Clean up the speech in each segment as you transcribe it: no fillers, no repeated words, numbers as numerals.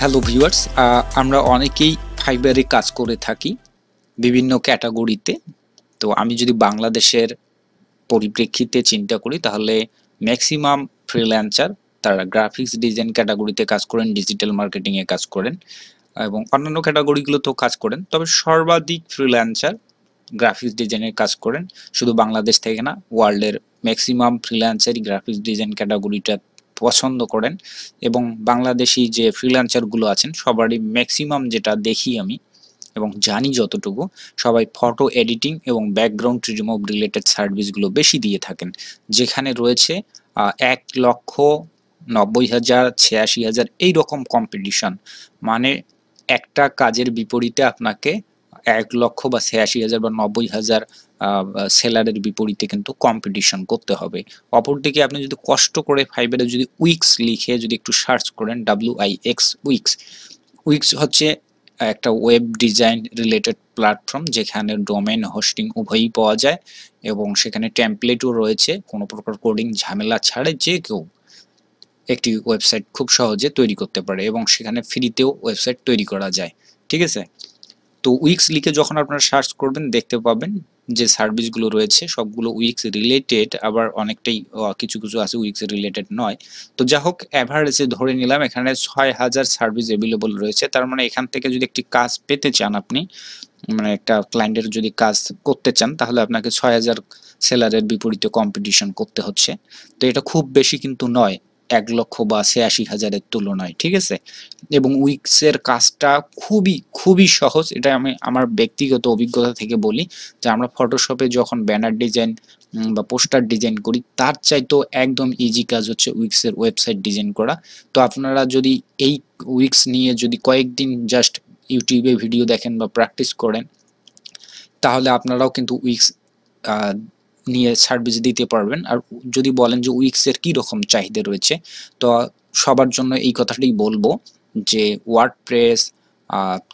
Hello viewers, আমরা অনেকেই ফাইবারে কাজ করে থাকি বিভিন্ন ক্যাটাগরিতে। তো আমি যদি বাংলাদেশের পরিপ্রেক্ষিতে চিন্তা করি তাহলে ম্যাক্সিমাম ফ্রিল্যান্সার তারা গ্রাফিক্স ডিজাইন ক্যাটাগরিতে কাজ করেন, ডিজিটাল মার্কেটিং এ কাজ করেন এবং অন্যান্য ক্যাটাগরিগুলোতেও কাজ করেন। তবে সর্বাধিক ফ্রিল্যান্সার গ্রাফিক্স ডিজাইনের কাজ করেন। শুধু বাংলাদেশ থেকে না, ওয়ার্ল্ডের ম্যাক্সিমাম ফ্রিল্যান্সারই গ্রাফিক্স ডিজাইন ক্যাটাগরিটা পছন্দ করেন এবং বাংলাদেশি যে ফ্রিল্যান্সারগুলো আছেন সবারই ম্যাক্সিমাম যেটা দেখি আমি এবং জানি যতটুকু, সবাই ফটো এডিটিং এবং ব্যাকগ্রাউন্ড রিমুভ রিলেটেড সার্ভিসগুলো বেশি দিয়ে থাকেন, যেখানে রয়েছে 1,90,000, 86,000 এইরকম কম্পিটিশন। মানে একটা কাজের বিপরীতে আপনাকে 1,00,000 বা 86,000 বা 90,000 সেলারের বিপরীতে কিন্তু কম্পিটিশন করতে হবে। অপরদিকে আপনি যদি কষ্ট করে ফাইবারে যদি উইক্স লিখে যদি একটু সার্চ করেন, WIX উইক্স, উইক্স হচ্ছে একটা ওয়েব ডিজাইন রিলেটেড প্ল্যাটফর্ম যেখানে ডোমেন হোস্টিং উভয়ই পাওয়া যায় এবং সেখানে টেমপ্লেটও রয়েছে। কোনো প্রকার কোডিং ঝামেলা ছাড়াই যে কেউ একটি ওয়েবসাইট খুব সহজে তৈরি করতে পারে এবং সেখানে ফ্রিতেও ওয়েবসাইট তৈরি করা যায়। ঠিক আছে? তো উইক্স লিখে যখন আপনারা সার্চ করবেন দেখতে পাবেন যে সার্ভিসগুলো রয়েছে সবগুলো উইক্স রিলেটেড, আবার অনেকটাই কিছু কিছু আছে উইক্স রিলেটেড নয়। তো যা হোক, অ্যাভারেজে ধরে নিলাম এখানে 6,000 সার্ভিস অ্যাভেলেবল রয়েছে। তার মানে এখান থেকে যদি একটি কাজ পেতে চান আপনি, মানে একটা ক্লায়েন্টের যদি কাজ করতে চান, তাহলে আপনাকে 6,000 সেলারের বিপরীতে কম্পিটিশন করতে হচ্ছে। তো এটা খুব বেশি কিন্তু নয় 1,00,000 বা 86,000-এর তুলনায়। ঠিক আছে? এবং উইক্সের কাজটা খুবই সহজ। এটা আমি আমার ব্যক্তিগত অভিজ্ঞতা থেকে বলি যে আমরা ফটোশপে যখন ব্যানার ডিজাইন বা পোস্টার ডিজাইন করি, তার চাইতেও একদম ইজি কাজ হচ্ছে উইক্সের ওয়েবসাইট ডিজাইন করা। তো আপনারা যদি এই উইক্স নিয়ে যদি কয়েকদিন জাস্ট ইউটিউবে ভিডিও দেখেন বা প্র্যাকটিস করেন, তাহলে আপনারাও কিন্তু উইক্স নিয়ে সার্ভিস দিতে পারবেন। আর যদি বলেন যে উইক্সের কী রকম চাহিদা রয়েছে, তো সবার জন্য এই কথাটাই বলবো যে ওয়ার্ডপ্রেস,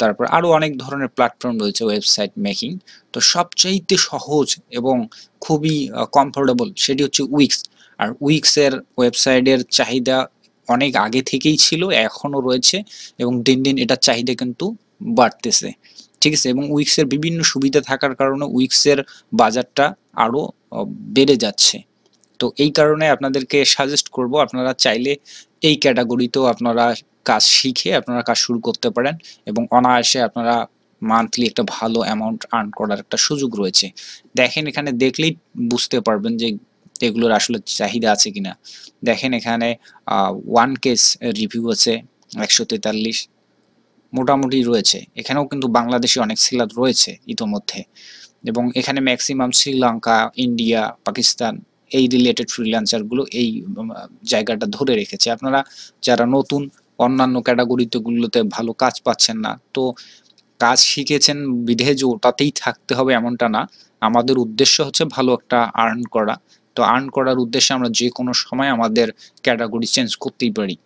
তারপর আরও অনেক ধরনের প্ল্যাটফর্ম রয়েছে ওয়েবসাইট মেকিং। তো সবচাইতে সহজ এবং খুবই কমফোর্টেবল সেটি হচ্ছে উইক্স। আর উইক্সের ওয়েবসাইটের চাহিদা অনেক আগে থেকেই ছিল, এখনও রয়েছে এবং দিন দিন এটার চাহিদা কিন্তু বাড়তেছে। ঠিক আছে? এবং উইক্সের বিভিন্ন সুবিধা থাকার কারণে উইক্সের বাজারটা আরও বেড়ে যাচ্ছে। তো এই কারণে আপনাদেরকে সাজেস্ট করব আপনারা চাইলে এই ক্যাটাগরিতেও আপনারা কাজ শিখে আপনারা কাজ শুরু করতে পারেন এবং অনায়াসে আপনারা মান্থলি একটা ভালো অ্যামাউন্ট আর্ন করার একটা সুযোগ রয়েছে। দেখেন, এখানে দেখলেই বুঝতে পারবেন যে এগুলোর আসলে চাহিদা আছে কিনা। দেখেন এখানে 1K রিভিউ আছে, 143 মোটামুটি রয়েছে। এখানেও কিন্তু বাংলাদেশি অনেক সেলার রয়েছে ইতোমধ্যে এবং এখানে ম্যাক্সিমাম শ্রীলঙ্কা, ইন্ডিয়া, পাকিস্তান এই রিলেটেড ফ্রিল্যান্সারগুলো এই জায়গাটা ধরে রেখেছে। আপনারা যারা নতুন অন্যান্য ক্যাটাগরিগুলোতে ভালো কাজ পাচ্ছেন না, তো কাজ শিখেছেন বিধে যে ওটাতেই থাকতে হবে এমনটা না। আমাদের উদ্দেশ্য হচ্ছে ভালো একটা আর্ন করা। তো আর্ন করার উদ্দেশ্যে আমরা যে কোনো সময় আমাদের ক্যাটাগরি চেঞ্জ করতেই পারি।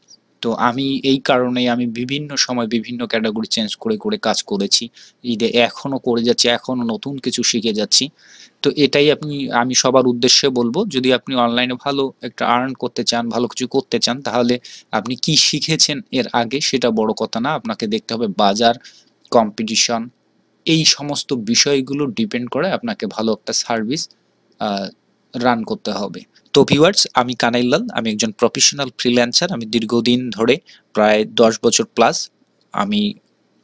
তো আমি এই কারণেই আমি বিভিন্ন সময় বিভিন্ন ক্যাটাগরি চেঞ্জ করে কাজ করেছি। ঈদে এখনও করে যাচ্ছি, এখনও নতুন কিছু শিখে যাচ্ছি। তো এটাই আমি সবার উদ্দেশ্যে বলবো, যদি আপনি অনলাইনে ভালো একটা আর্ন করতে চান, ভালো কিছু করতে চান, তাহলে আপনি কি শিখেছেন এর আগে সেটা বড় কথা না। আপনাকে দেখতে হবে বাজার, কম্পিটিশন, এই সমস্ত বিষয়গুলো ডিপেন্ড করে আপনাকে ভালো একটা সার্ভিস রান করতে হবে। তো ভিউয়ার্স, আমি কানাইলাল, আমি একজন প্রফেশনাল ফ্রিল্যান্সার। আমি দীর্ঘদিন ধরে প্রায় 10 বছর প্লাস আমি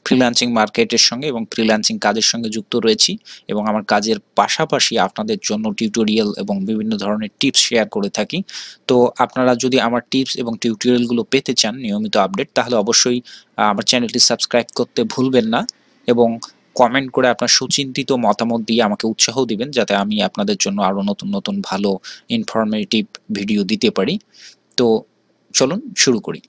ফ্রিল্যান্সিং মার্কেটের সঙ্গে এবং ফ্রিল্যান্সিং কাজের সঙ্গে যুক্ত রয়েছি এবং আমার কাজের পাশাপাশি আপনাদের জন্য টিউটোরিয়াল এবং বিভিন্ন ধরনের টিপস শেয়ার করে থাকি। তো আপনারা যদি আমার টিপস এবং টিউটোরিয়ালগুলো পেতে চান নিয়মিত আপডেট, তাহলে অবশ্যই আমার চ্যানেলটি সাবস্ক্রাইব করতে ভুলবেন না এবং কমেন্ট করে আপনার সুচিন্তিত মতামত দিয়ে আমাকে উৎসাহ দিবেন, যাতে আমি আপনাদের জন্য আরও নতুন নতুন ভালো ইনফরমেটিভ ভিডিও দিতে পারি। তো চলুন শুরু করি।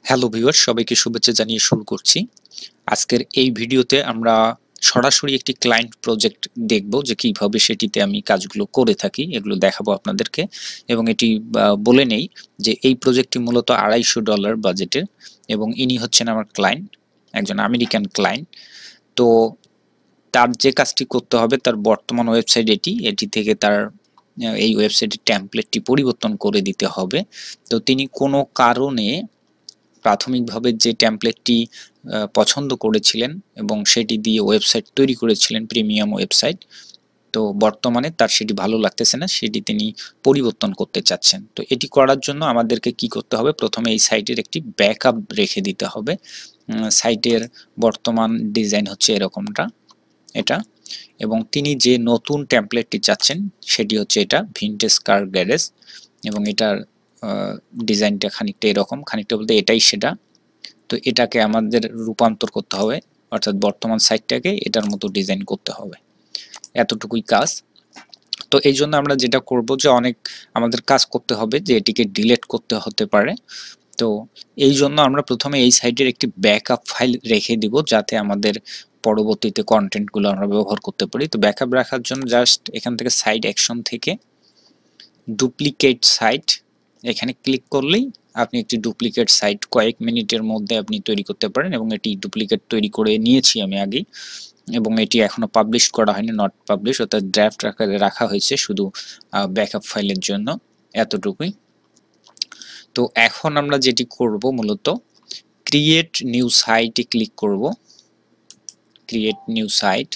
হ্যালো ভিউয়ার্স, সবাইকে শুভেচ্ছা জানিয়ে শুরু করছি। আজকের এই ভিডিওতে আমরা সরাসরি একটি ক্লায়েন্ট প্রজেক্ট দেখব যে কিভাবে সেটিতে আমি কাজগুলো করে থাকি, এগুলো দেখাবো আপনাদেরকে। এবং এটি বলে নেই যে এই প্রজেক্টটি মূলত $250 বাজেটের এবং ইনি হচ্ছেন আমার ক্লায়েন্ট, একজন আমেরিকান ক্লায়েন্ট। তো তার যে কাজটি করতে হবে, তার বর্তমান ওয়েবসাইট এটি থেকে তার এই ওয়েবসাইটের টেমপ্লেটটি পরিবর্তন করে দিতে হবে। তো তিনি কোনো কারণে প্রাথমিকভাবে যে টেমপ্লেটটি পছন্দ করেছিলেন এবং সেটি দিয়ে ওয়েবসাইট তৈরি করেছিলেন, প্রিমিয়াম ওয়েবসাইট, তো বর্তমানে তার সেটি ভালো লাগতেছে না, সেটি তিনি পরিবর্তন করতে চাচ্ছেন। তো এটি করার জন্য আমাদেরকে কি করতে হবে, প্রথমে এই সাইটের একটি ব্যাকআপ রেখে দিতে হবে। সাইটের বর্তমান ডিজাইন হচ্ছে এরকমটা, এটা, এবং তিনি যে নতুন টেমপ্লেটটি চাচ্ছেন সেটি হচ্ছে এটা, ভিনটেজ কার গ্যারেজ, এবং এটার ডিজাইনটা খানিকটা এরকম, খানিকটা বলতে এটাই সেটা। তো এটাকে আমাদের রূপান্তর করতে হবে, অর্থাৎ বর্তমান সাইটটাকে এটার মতো ডিজাইন করতে হবে, এতটুকুই কাজ। তো এই জন্য আমরা যেটা করব যে অনেক আমাদের কাজ করতে হবে, যে এটিকে ডিলিট করতে হতে পারে। তো এই জন্য আমরা প্রথমে এই সাইটের একটি ব্যাকআপ ফাইল রেখে দিব, যাতে আমাদের পরবর্তীতে কন্টেন্টগুলো আমরা ব্যবহার করতে পারি। তো ব্যাকআপ রাখার জন্য জাস্ট এখান থেকে সাইট অ্যাকশন থেকে ডুপ্লিকেট সাইট, এখানে ক্লিক করলেই আপনি একটি ডুপ্লিকেট সাইট কয়েক মিনিটের মধ্যে আপনি তৈরি করতে পারেন, এবং এটি ডুপ্লিকেট তৈরি করে নিয়েছি আমি আগেই, এবং এটি এখনো পাবলিশ করা হয়নি, নট পাবলিশ, অর্থাৎ ড্রাফট আকারে রাখা হয়েছে শুধু ব্যাকআপ ফাইলের জন্য, এতটুকুই। তো এখন আমরা যেটি করব মূলত ক্রিয়েট নিউ সাইটে ক্লিক করব, ক্রিয়েট নিউ সাইট।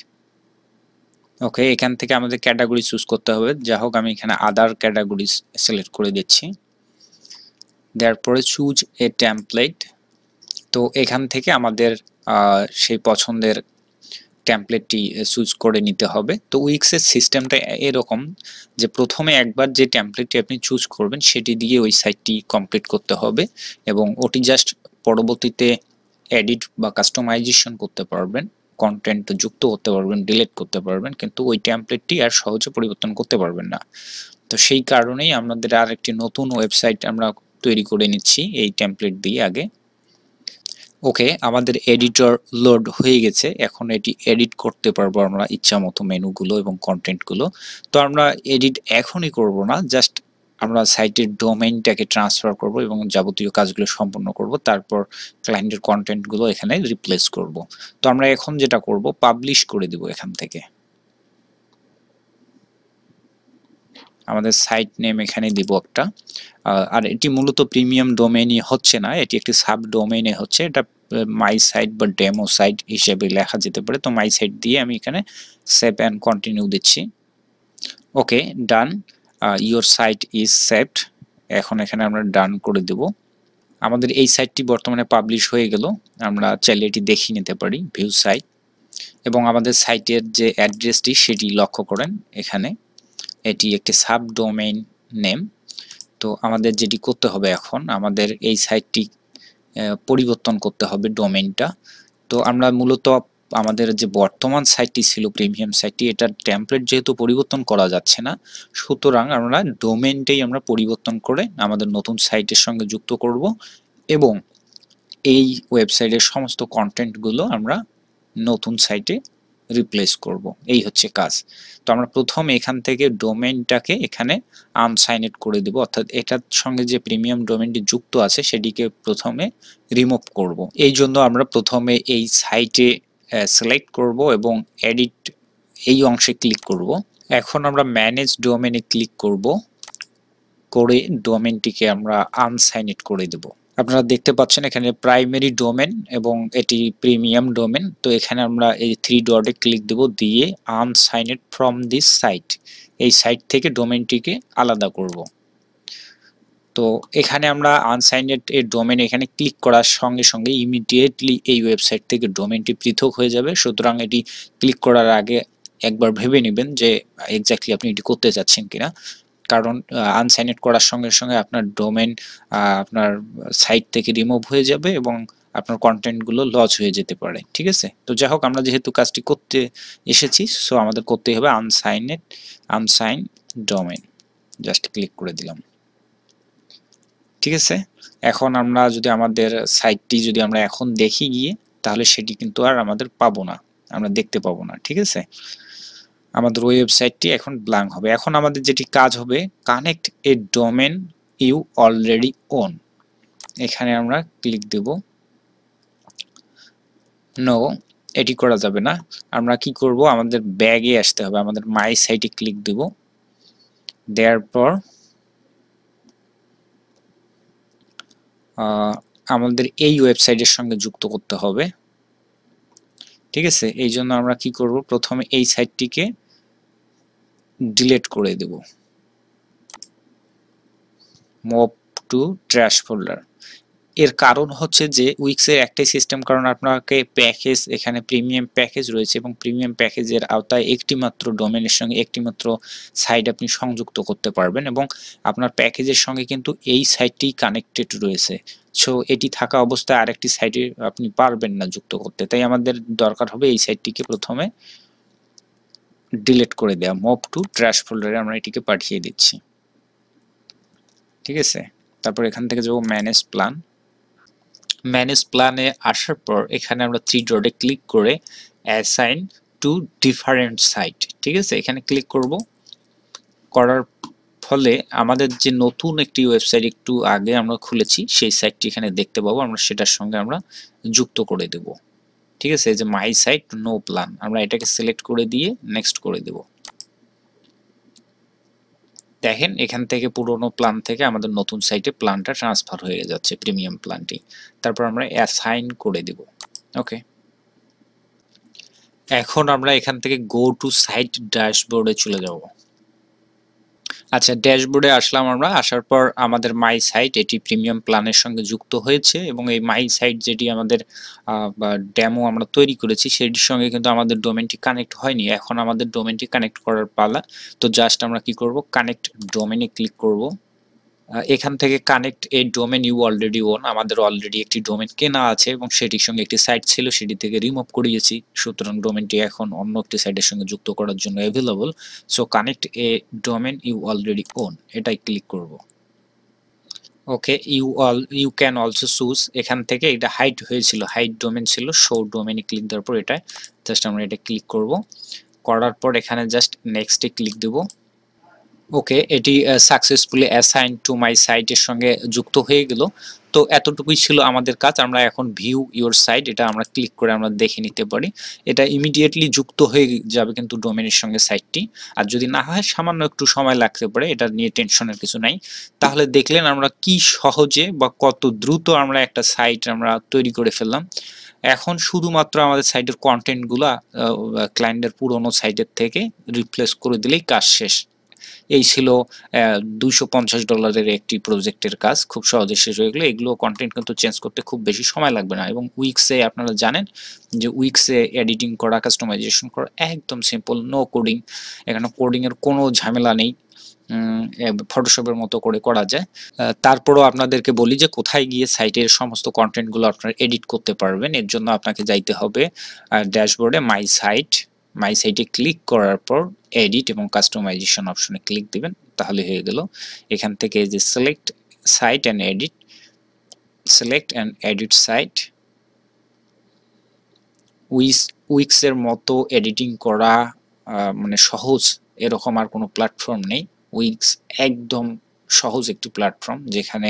ওকে, এখান থেকে আমাদের ক্যাটাগরি চুজ করতে হবে, যা হোক আমি এখানে আদার ক্যাটাগরি সিলেক্ট করে দিচ্ছি। তারপরে চুজ এ টেমপ্লেট। তো এখান থেকে আমাদের সেই পছন্দের টেমপ্লেটটি চুজ করে নিতে হবে। তো উইক্সের সিস্টেমটা এরকম যে প্রথমে একবার যে টেমপ্লেটটি আপনি চুজ করবেন সেটি দিয়ে ওই সাইটটি কমপ্লিট করতে হবে, এবং ওটি জাস্ট পরবর্তীতে এডিট বা কাস্টমাইজেশন করতে পারবেন, কন্টেন্ট যুক্ত করতে পারবেন, ডিলিট করতে পারবেন, কিন্তু ওই টেমপ্লেটটি আর সহজে পরিবর্তন করতে পারবেন না। তো সেই কারণেই আমাদের আর একটি নতুন ওয়েবসাইট আমরা তৈরি করে নিচ্ছি এই টেমপ্লেট দিয়ে আগে। ওকে, আমাদের এডিটর লোড হয়ে গেছে, এখন এটি এডিট করতে পারবো আমরা ইচ্ছা মতো মেনুগুলো এবং কন্টেন্টগুলো। তো আমরা এডিট এখনই করব না, জাস্ট আমরা সাইটের ডোমেইনটাকে ট্রান্সফার করব এবং যাবতীয় কাজগুলো সম্পন্ন করব, তারপর ক্লায়েন্টের কন্টেন্টগুলো এখানে রিপ্লেস করব। তো আমরা এখন যেটা করব, পাবলিশ করে দিব এখান থেকে। আমাদের সাইট নেম এখানে দিব একটা, আর এটি মূলত প্রিমিয়াম ডোমেইনই হচ্ছে না, এটি একটি সাব ডোমেইনে হচ্ছে, এটা মাই সাইট বা ডেমো সাইট হিসেবে লেখা যেতে পারে। তো মাই সাইট দিয়ে আমি এখানে সেভ অ্যান্ড কন্টিনিউ দিচ্ছি। ওকে, ডান, ইওর সাইট ইজ সেভড। এখন এখানে আমরা ডান করে দেব। আমাদের এই সাইটটি বর্তমানে পাবলিশ হয়ে গেল, আমরা চাইলে এটি দেখিয়ে নিতে পারি, ভিউ সাইট, এবং আমাদের সাইটের যে অ্যাড্রেসটি সেটি লক্ষ্য করেন এখানে, এটি একটি সাব ডোমেইন নেম। তো আমাদের যেটি করতে হবে, এখন আমাদের এই সাইটটি পরিবর্তন করতে হবে ডোমেইনটা। তো আমরা মূলত আমাদের যে বর্তমান সাইটটি ছিল প্রিমিয়াম সাইটটি, এটার টেমপ্লেট যেহেতু পরিবর্তন করা যাচ্ছে না, সুতরাং আমরা ডোমেইনটাই আমরা পরিবর্তন করে আমাদের নতুন সাইটের সঙ্গে যুক্ত করব, এবং এই ওয়েবসাইটের সমস্ত কন্টেন্টগুলো আমরা নতুন সাইটে রিপ্লেস করব, এই হচ্ছে কাজ। তো আমরা প্রথম এখান থেকে ডোমেইনটাকে এখানে আনসাইনেড করে দেব, অর্থাৎ এটার সঙ্গে যে প্রিমিয়াম ডোমেইনটি যুক্ত আছে সেটিকে প্রথমে রিমুভ করব। এই জন্য আমরা প্রথমে এই সাইটে সিলেক্ট করব এবং এডিট এই অংশে ক্লিক করব। এখন আমরা ম্যানেজ ডোমেইনে ক্লিক করব, করে ডোমেইনটিকে আমরা আনসাইনেড করে দেব। আপনারা দেখতে পাচ্ছেন এখানে প্রাইমারি ডোমেন এবং এটি প্রিমিয়াম ডোমেন। তো এখানে আমরা এই 3 ডটে ক্লিক দেব, দিয়ে আনসাইনেড ফ্রম দিস সাইট, এই সাইট থেকে ডোমেনটিকে আলাদা করব। তো এখানে আমরা আনসাইনেড এর ডোমেন এখানে ক্লিক করার সঙ্গে সঙ্গে ইমিডিয়েটলি এই ওয়েবসাইট থেকে ডোমেনটি পৃথক হয়ে যাবে। সুতরাং এটি ক্লিক করার আগে একবার ভেবে নেবেন যে এক্স্যাক্টলি আপনি এটি করতে যাচ্ছেন কিনা, কারণ আনসাইনেড করার সঙ্গে সঙ্গে আপনার ডোমেন আপনার সাইট থেকে রিমুভ হয়ে যাবে এবং আপনার কন্টেন্টগুলো লস হয়ে যেতে পারে। ঠিক আছে, তো যাই হোক আমরা যেহেতু কাজটি করতে এসেছি, সো আমাদের করতেই হবে আনসাইন ডোমেন, জাস্ট ক্লিক করে দিলাম। ঠিক আছে, এখন আমরা যদি আমাদের সাইটটি যদি আমরা এখন দেখি গিয়ে, তাহলে সেটি কিন্তু আর আমাদের পাবো না, আমরা দেখতে পাবো না। ঠিক আছে, আমাদের ওয়েবসাইটটি এখন ব্ল্যাঙ্ক হবে। এখন আমাদের যেটি কাজ হবে, connect a domain you already own, এখানে আমরা ক্লিক দেব। নো, এটি করা যাবে না। আমরা কি করব, আমাদের ব্যাগে আসতে হবে, আমাদের মাই সাইটে ক্লিক দেব, দেওয়ার পর আমাদের এই ওয়েবসাইটের সঙ্গে যুক্ত করতে হবে। ঠিক আছে, এই জন্য আমরা কি করব, প্রথমে এই সাইটটিকে ডিলিট করে দেব, মুভ টু ট্র্যাশ ফোল্ডার। এর কারণ হচ্ছে যে উইক্সের একটাই সিস্টেম, কারণ আপনাকে প্যাকেজ, এখানে প্রিমিয়াম প্যাকেজ রয়েছে এবং প্রিমিয়াম প্যাকেজের আওতায় একটি মাত্র ডোমেনের সঙ্গে একটি মাত্র সাইট আপনি সংযুক্ত করতে পারবেন এবং আপনার প্যাকেজের সঙ্গে কিন্তু এই সাইটটি কানেক্টেড রয়েছে। সো এটি থাকা অবস্থায় আরেকটি সাইটে আপনি পারবেন না যুক্ত করতে, তাই আমাদের দরকার হবে এই সাইটটিকে প্রথমে ডিলিট করে দেওয়া, মুভ টু ট্র্যাশ ফোল্ডারে আমরা এটিকে পাঠিয়ে দিচ্ছি। ঠিক আছে, তারপর এখান থেকে যাব ম্যানেজ প্ল্যান। ম্যানেজ প্ল্যানে আসার পর এখানে আমরা থ্রি ডটে ক্লিক করে অ্যাসাইন টু ডিফারেন্ট সাইট, ঠিক আছে, এখানে ক্লিক করব। করার ফলে আমাদের যে নতুন একটি ওয়েবসাইট একটু আগে আমরা খুলেছি সেই সাইটটি এখানে দেখতে পাবো, আমরা সেটার সঙ্গে আমরা যুক্ত করে দেব। ঠিক আছে, এই যে মাই সাইট নো প্ল্যান, আমরা এটাকে সিলেক্ট করে দিয়ে নেক্সট করে দেব। দেখেন এখান থেকে পুরনো প্ল্যান থেকে আমাদের নতুন সাইটে প্ল্যানটা ট্রান্সফার হয়ে যাচ্ছে, প্রিমিয়াম প্ল্যানটি। তারপর আমরা অ্যাসাইন করে দেব। ওকে, এখন আমরা এখান থেকে গো টু সাইট ড্যাশবোর্ডে চলে যাব। আচ্ছা, ড্যাশবোর্ডে আসলাম আমরা। আসার পর আমাদের মাই সাইট এটি প্রিমিয়াম প্ল্যানের সঙ্গে যুক্ত হয়েছে এবং এই মাই সাইট যেটি আমাদের ডেমো আমরা তৈরি করেছি সেটির সঙ্গে কিন্তু আমাদের ডোমেনটি কানেক্ট হয়নি। এখন আমাদের ডোমেনটি কানেক্ট করার পালা। তো জাস্ট আমরা কি করব, কানেক্ট ডোমেনে ক্লিক করব। এখান থেকে connect a domain you already own, আমাদের অলরেডি একটি ডোমেন কেনা আছে এবং সেটির সঙ্গে একটি সাইট ছিল, সেটি থেকে রিমুভ করিয়েছি, সুতরাং ডোমেনটি এখন অন্য একটি সাইটের সঙ্গে যুক্ত করার জন্য available. So connect a domain you already own, এটাই ক্লিক করব। Okay, you can also choose, এখান থেকে এটা হাইড হয়েছিল, হাইড ডোমেন ছিল, শো ডোমেনে ক্লিক দেওয়ার পর এটা জাস্ট আমরা এটা ক্লিক করব। করার পর এখানে জাস্ট নেক্সটে ক্লিক দেব। ওকে, এটি সাকসেসফুলি অ্যাসাইন টু মাই সাইটের সঙ্গে যুক্ত হয়ে গেল। তো এতটুকুই ছিল আমাদের কাজ। আমরা এখন ভিউ ইওর সাইট, এটা আমরা ক্লিক করে আমরা দেখে নিতে পারি, এটা ইমিডিয়েটলি যুক্ত হয়ে যাবে কিন্তু ডোমেনের সঙ্গে সাইটটি। আর যদি না হয় সামান্য একটু সময় লাগতে পারে, এটা নিয়ে টেনশনের কিছু নাই। তাহলে দেখলেন আমরা কি সহজে বা কত দ্রুত আমরা একটা সাইট আমরা তৈরি করে ফেললাম। এখন শুধুমাত্র আমাদের সাইটের কন্টেন্টগুলো ক্লায়েন্টের পুরনো সাইটের থেকে রিপ্লেস করে দিলেই কাজ শেষ। এই ছিল $250 একটি প্রজেক্টের কাজ, খুব সহজে শেষ হয়ে গেলো। এগুলো কন্টেন্ট কিন্তু চেঞ্জ করতে খুব বেশি সময় লাগবে না এবং উইক্সে আপনারা জানেন যে উইক্সে এডিটিং করা, কাস্টমাইজেশন করা একদম সিম্পল, নো কোডিং, এখানে কোডিং এর কোনো ঝামেলা নেই, ফটোশপের মতো করে করা যায়। তারপরও আপনাদেরকে বলি যে কোথায় গিয়ে সাইটের সমস্ত কন্টেন্টগুলো আপনারা এডিট করতে পারবেন। এর জন্য আপনাকে যাইতে হবে ড্যাশবোর্ডে মাই সাইটে ক্লিক করার পর এডিট এবং কাস্টমাইজেশন অপশনে ক্লিক দিবেন, তাহলে হয়ে গেল। এখান থেকে যে select site and edit site. উইক্সের মতো এডিটিং করা মানে সহজ এরকম আর কোনো প্ল্যাটফর্ম নেই। উইক্স একদম সহজ একটি প্ল্যাটফর্ম যেখানে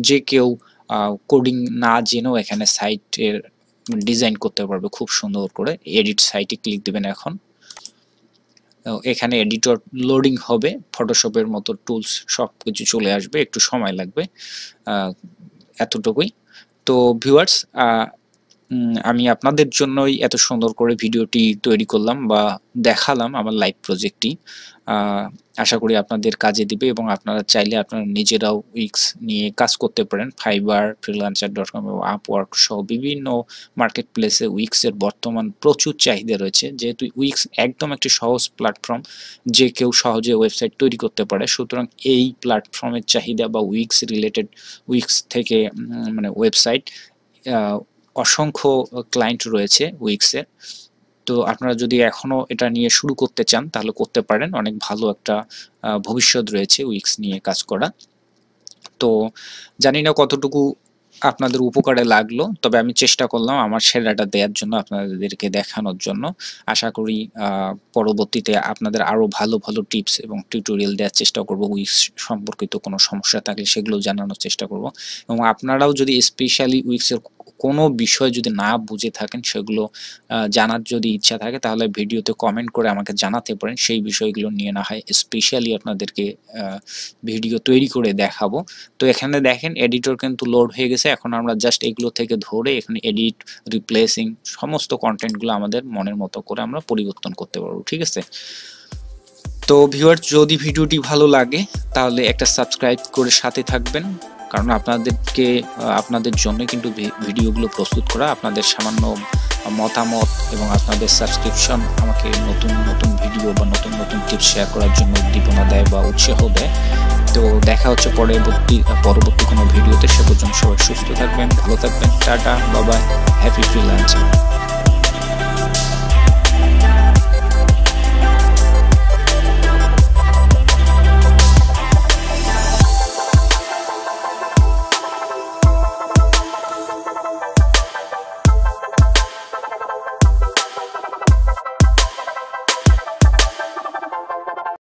যে কেউ কোডিং না জেনেও এখানে সাইটের ডিজাইন করতে পারবে খুব সুন্দর করে। এডিট সাইটে ক্লিক দিবেন। এখন এখানে এডিটর লোডিং হবে, ফটোশপের মতো টুলস সব কিছু চলে আসবে, একটু সময় লাগবে, এতটুকুই। তো ভিউয়ার্স, আমি আপনাদের জন্যই এত সুন্দর করে ভিডিওটি তৈরি করলাম বা দেখালাম আমার লাইভ প্রজেক্টটি। আশা করি আপনাদের কাজে দিবে এবং আপনারা চাইলে আপনারা নিজেরাও উইক্স নিয়ে কাজ করতে পারেন। ফাইবার, freelancer.com এবং আপওয়ার্ক সহ বিভিন্ন মার্কেট প্লেসে উইক্সের বর্তমান প্রচুর চাহিদা রয়েছে। যেহেতু উইক্স একদম একটি সহজ প্ল্যাটফর্ম, যে কেউ সহজে ওয়েবসাইট তৈরি করতে পারে, সুতরাং এই প্ল্যাটফর্মের চাহিদা বা উইক্স রিলেটেড, উইক্স থেকে মানে ওয়েবসাইট অসংখ্য ক্লায়েন্ট রয়েছে উইক্সের। তো আপনারা যদি এখনো এটা নিয়ে শুরু করতে চান তাহলে করতে পারেন, অনেক ভালো একটা ভবিষ্যৎ রয়েছে উইক্স নিয়ে কাজ করা। তো জানি না কতটুকু আপনাদের উপকারে লাগলো, তবে আমি চেষ্টা করলাম আমার সেরাটা দেওয়ার জন্য, আপনাদেরকে দেখানোর জন্য। আশা করি পরবর্তীতে আপনাদের আরো ভালো ভালো টিপস এবং টিউটোরিয়াল দেওয়ার চেষ্টা করব। উইক্স সম্পর্কিত কোনো সমস্যা থাকলে সেগুলো জানানোর চেষ্টা করব এবং আপনারাও যদি স্পেশালি উইক্সের কোনো বিষয় যদি না বুঝে থাকেন, সেগুলো জানার যদি ইচ্ছা থাকে, তাহলে ভিডিওতে কমেন্ট করে আমাকে জানাতে পারেন। সেই বিষয়গুলো নিয়ে না হয় স্পেশালি আপনাদেরকে ভিডিও তৈরি করে দেখাবো। তো এখানে দেখেন এডিটর কিন্তু লোড হয়ে গেছে। এখন আমরা জাস্ট এগুলো থেকে ধরে এখানে এডিট, রিপ্লেসিং সমস্ত কন্টেন্টগুলো আমাদের মনের মতো করে আমরা পরিবর্তন করতে পারবো। ঠিক আছে? তো ভিউয়ার্স, যদি ভিডিওটি ভালো লাগে তাহলে একটা সাবস্ক্রাইব করে সাথে থাকবেন, কারণ আপনাদের জন্য কিন্তু ভিডিওগুলো প্রস্তুত করা। আপনাদের সামান্য মতামত এবং আপনাদের সাবস্ক্রিপশন আমাকে নতুন নতুন ভিডিও বা নতুন নতুন টিপস শেয়ার করার জন্য উদ্দীপনা দেয় বা উৎসাহ দেয়। তো দেখা হচ্ছে পরবর্তী কোনো ভিডিওতে। সে পর্যন্ত সবাই সুস্থ থাকবেন, ভালো থাকবেন। Tata, bye bye, happy freelancing.